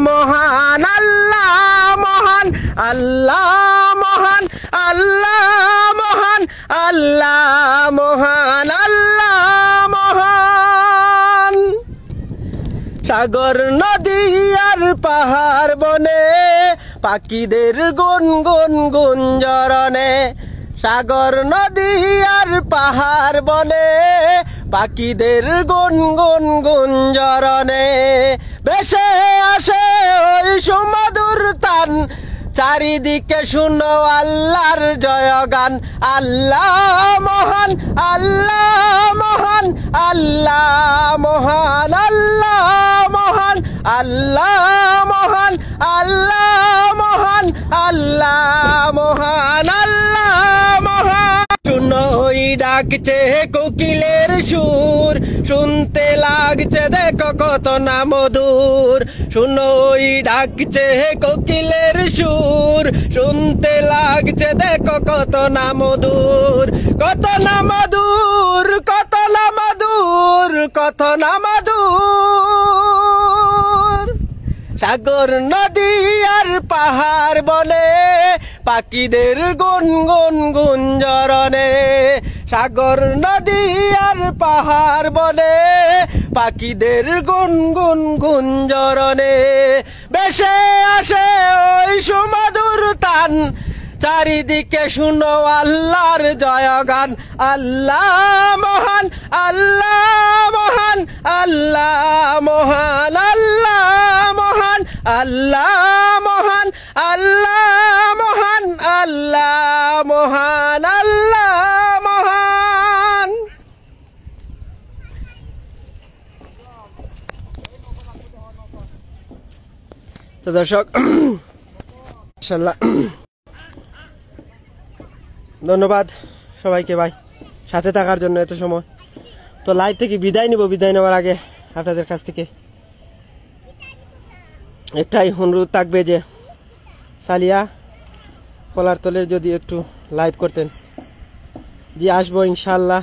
মহান, আল্লাহ মহান, আল্লাহ মহান, আল্লাহ মহান, আল্লাহ মহান, আল্লাহ মহান। সাগর নদী আর পাহাড় বনে পাখিদের গুনগুন গুঞ্জরণে, সাগর নদী আর পাহাড় বনে পাখিদের গুনগুন গুঞ্জরণে, ভেসে আসে ওই সুমধুর তান, চারিদিকে শুনো আল্লাহর জয়গান। আল্লাহ মহান, আল্লাহ মহান, আল্লাহ মহান, আল্লাহ মহান, আল্লাহ মহান, আল্লাহ মহান, আল্লাহ মহান, আল্লাহ মহান। শুনো ওই ডাকছে কোকিলের সুর, শুনতে লাগছে দেখো কত না মধুর। শুনো ওই ডাকছে কোকিলের সুর, শুনতে লাগছে দেখো কত না মধুর। কত না মধুর, কত না মধুর, কত না মধুর। সাগর নদী আর পাহাড় বনে পাখিদের গুনগুন গুঞ্জরণে, সাগর নদী আর পাহাড় বনে পাখিদের গুনগুন গুঞ্জরণে, ভেসে আসে ওই সুমধুর তান, চারিদিকে শুনো আল্লাহর জয়গান। আল্লাহ মহান, আল্লাহ মহান, আল্লাহ মহান, আল্লাহ মহান, আল্লাহ মহান, আল্লাহ মহান, আল্লাহ মহান, আল্লাহ মহান। তো দর্শক ইনশাআল্লাহ ধন্যবাদ সবাইকে ভাই সাথে থাকার জন্য এত সময়। তো লাইভ থেকে বিদায় নিব, বিদায় নেওয়ার আগে আপনাদের কাছ থেকে একটাই অনুরোধ থাকবে যে সালিয়া কলারতলের যদি একটু লাইভ করতেন। জি আসবো ইনশাল্লাহ।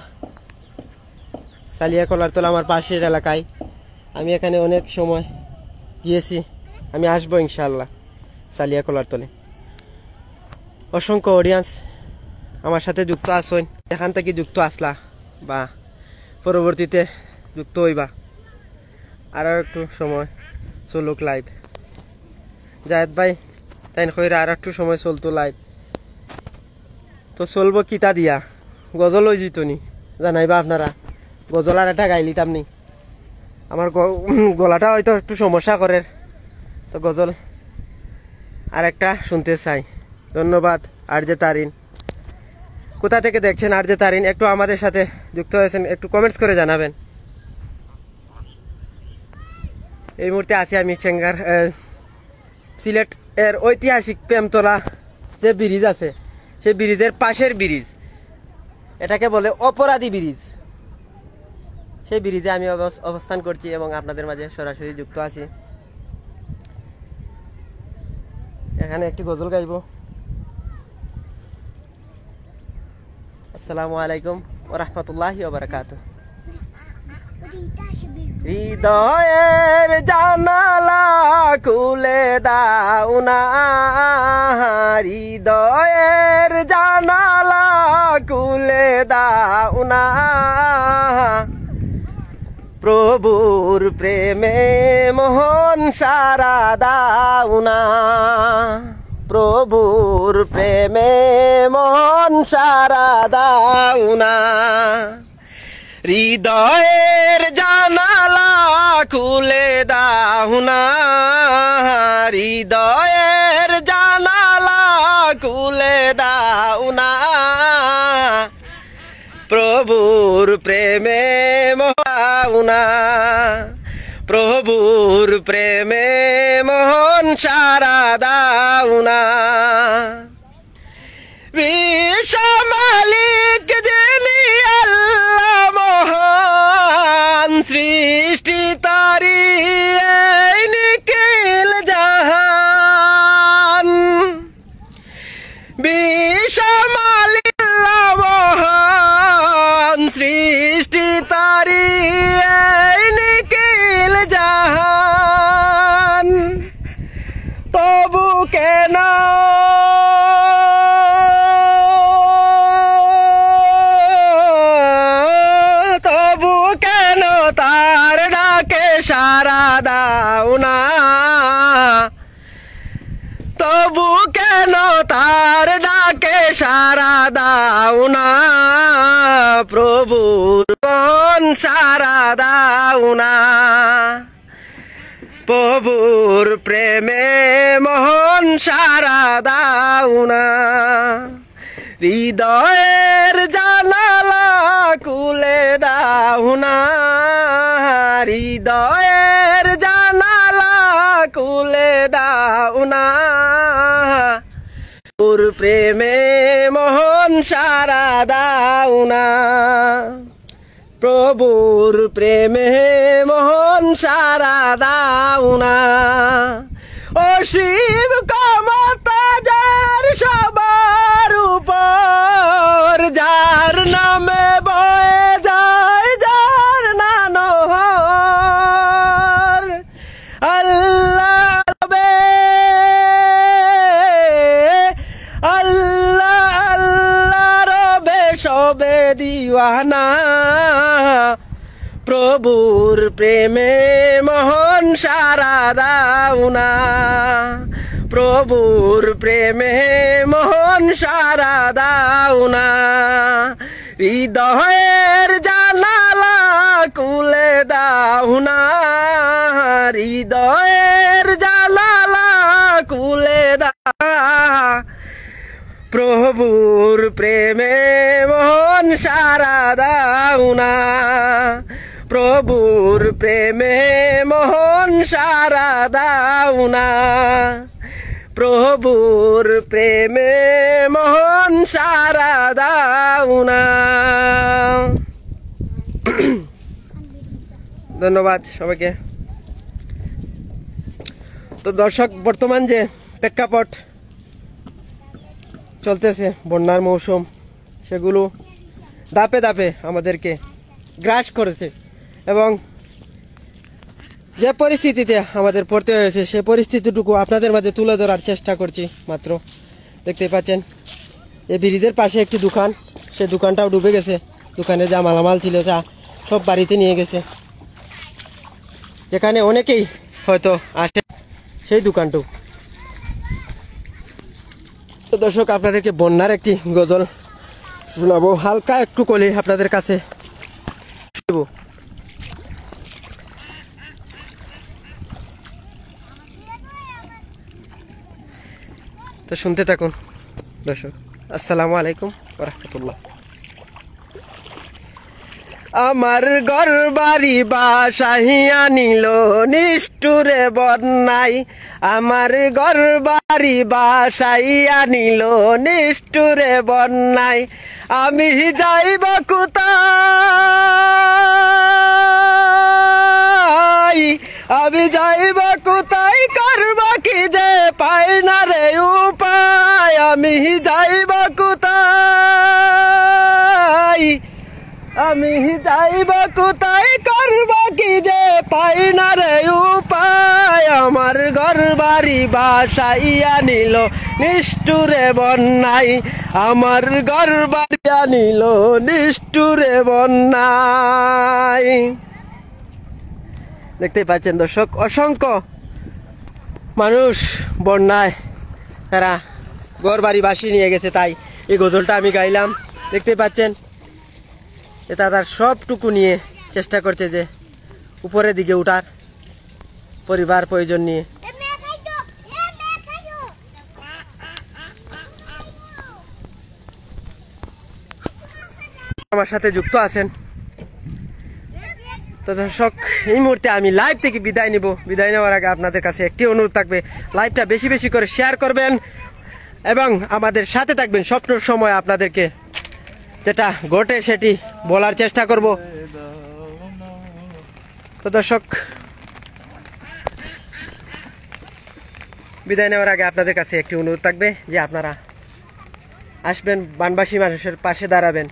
সালিয়া কলারতল আমার পাশের এলাকায়, আমি এখানে অনেক সময় গিয়েছি। আমি আসবো ইনশাল্লাহ সালিয়া কলারতলে। অসংখ্য অডিয়েন্স আমার সাথে যুক্ত আসেন, এখান থেকে যুক্ত আসলা বা পরবর্তীতে যুক্ত হইবা। আরও একটু সময় চলুক লাইভ। জায়েদ ভাই তাই কইরা আর একটু সময় চলতো লাইভ, তো চলবো কিতা দিয়া গজল হয়ে যেত নি জানাইবা আপনারা। গজল আর একটা গাইলিতাম নি, আমার গলাটা হয়তো একটু সমস্যা করে, তো গজল আর একটা শুনতে চাই। ধন্যবাদ আরজে তারিন। কোথা থেকে দেখছেন আরজে তারিন? একটু আমাদের সাথে যুক্ত হয়েছেন, একটু কমেন্টস করে জানাবেন। এই মুহূর্তে আছি আমি চেঙ্গার সিলেট এর ঐতিহাসিক প্রেমতলা যে ব্রিজ আছে, সেই ব্রিজের পাশের ব্রিজ, এটাকে বলে অপরাধী ব্রিজ। সেই ব্রিজে আমি অবস্থান করছি এবং আপনাদের মাঝে সরাসরি যুক্ত আছি। এখানে একটি গজল গাইব। আসসালামু আলাইকুম ওয়া রাহমাতুল্লাহি ওয়া বারাকাতুহু। হৃদয়ের জানালা খুলে দাও না, হৃদয়ের জানালা খুলে দাও না, প্রভুর প্রেমে মোহন সারা দাও না, প্রভুর প্রেমে মোহন সারা দাও না। হৃদয়ের জানালা খুলে দাও না, হৃদয়ের জানালা খুলে দাও না, প্রভুর প্রেমে মোহাও না, প্রভুর প্রেমে মোহন সারা দাও না। বিশ্ব মালিক যিনি আল্লাহ মহান, সৃষ্টি তারি এই নিখিল জাহান। বিশ্ব মালিক আল্লাহ মহান, সৃষ্টি তারি এই নিখিল জাহান। তবু কেন তার ডাকে সারা দাও না, তবু কেন তার ডাকে সারা দাও না, প্রভুর মন সারা দাও না, প্রভুর প্রেমে মোহন সারা দাও না। হৃদয়ের জানালা খুলে দাও না, হৃদয়ের জানালা খুলে দাও না, ওর প্রেমে মোহন সারা দাও না, প্রভুর প্রেমে মোহন সারা দাও না। অসীম ক্ষমতা যার সবার উপর, যার নামে বয়ে যায় যার নানহর, আল্লাহ আল্লাহ আল্লাহ রবে সবে দিওয়ানা, প্রভুর প্রেমে মোহন সারা দাও না, প্রভুর প্রেমে মোহন সারা দাও না। হৃদয়ের জানালা খুলে দাও না, হৃদয়ের জানালা খুলে দাও, প্রভুর প্রেমে মোহন সারা দাও না, প্রভুর প্রেমে মোহন সারা দাও না, প্রভুর প্রেমে মোহন সারা দাও না। ধন্যবাদ সবাইকে। তো দর্শক, বর্তমান যে প্রেক্ষাপট চলতেছে বন্যার মৌসুম, সেগুলো ধাপে ধাপে আমাদেরকে গ্রাস করেছে এবং যে পরিস্থিতিতে আমাদের পড়তে হয়েছে সে পরিস্থিতিটুকু আপনাদের মাঝে তুলে ধরার চেষ্টা করছি মাত্র। দেখতে পাচ্ছেন এই ব্রিজের পাশে একটি দোকান, সেই দোকানটাও ডুবে গেছে। দোকানে যা মালামাল ছিল যা সব বাড়িতে নিয়ে গেছে, যেখানে অনেকেই হয়তো আসে সেই দোকানটাও। তো দর্শক, আপনাদেরকে বন্যার একটি গজল শোনাবো, হালকা একটু কলি আপনাদের কাছে দেব। তো শুনতে থাকুন দর্শক। আসসালামু আলাইকুম ওয়া রাহমাতুল্লাহ। আমার ঘর বাড়ি বাসাহিয়া নিল নিষ্ঠুরে বন্যাই, আমার ঘর বাড়ি বাসাইয়া নিল নিষ্ঠুরে বন্যাই, আমি যাইব কোথায়, আমি যাইব কোথায়, করবা কি যে পাই না রে উপায়, আমি যাইব কোথায়, আমি যাইব কোথায়, করবা কি যে পাই না রে উপায়, আমার ঘর বাড়ি বাসাইয়া নিল নিষ্ঠুরে বন্যাই, আমার ঘর বাড়ি নিল নিষ্ঠুরে বন্যাই। দেখতে পাচ্ছেন দর্শক, অসংখ্য মানুষ বন্যায় তারা ঘর বাড়ি বাসি নিয়ে গেছে, তাই এই গজলটা আমি গাইলাম। দেখতে পাচ্ছেন এটা তার সবটুকু নিয়ে চেষ্টা করছে যে উপরের দিকে উঠার, পরিবার প্রয়োজন নিয়ে। আমার সাথে যুক্ত আছেন। তো দর্শক, এই মুহূর্তে আমি লাইভ থেকে বিদায় নিব। বিদায় নেওয়ার আগে আপনাদের কাছে একটি অনুরোধ থাকবে, লাইভটা বেশি বেশি করে শেয়ার করবেন এবং আমাদের সাথে থাকবেন। স্বপ্নের সময় আপনাদেরকে যেটা ঘটে সেটি বলার চেষ্টা করব। তো দর্শক, বিদায় নেওয়ার আগে আপনাদের কাছে একটি অনুরোধ থাকবে যে আপনারা আসবেন, বানবাসী মানুষের পাশে দাঁড়াবেন।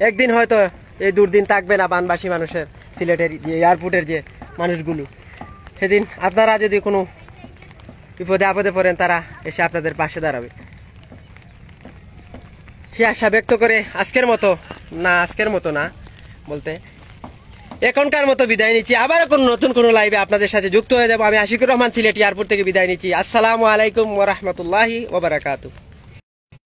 একদিন হয়তো এই দুর্দিন থাকবে না বানবাসী মানুষের, সিলেটের যে এয়ারপোর্টের যে মানুষগুলো, সেদিন আপনারা যদি কোনো বিপদে আপদে পড়েন তারা এসে আপনাদের পাশে দাঁড়াবে, সে আশা ব্যক্ত করে আজকের মতো না বলতে এখনকার মতো বিদায় নিচ্ছি। আবার নতুন কোনো লাইভে আপনাদের সাথে যুক্ত হয়ে যাবো। আমি আশিকুর রহমান, সিলেট এয়ারপোর্ট থেকে বিদায় নিচ্ছি। আসসালামু আলাইকুম ওয়া রাহমাতুল্লাহি ওয়া বারাকাতুহু।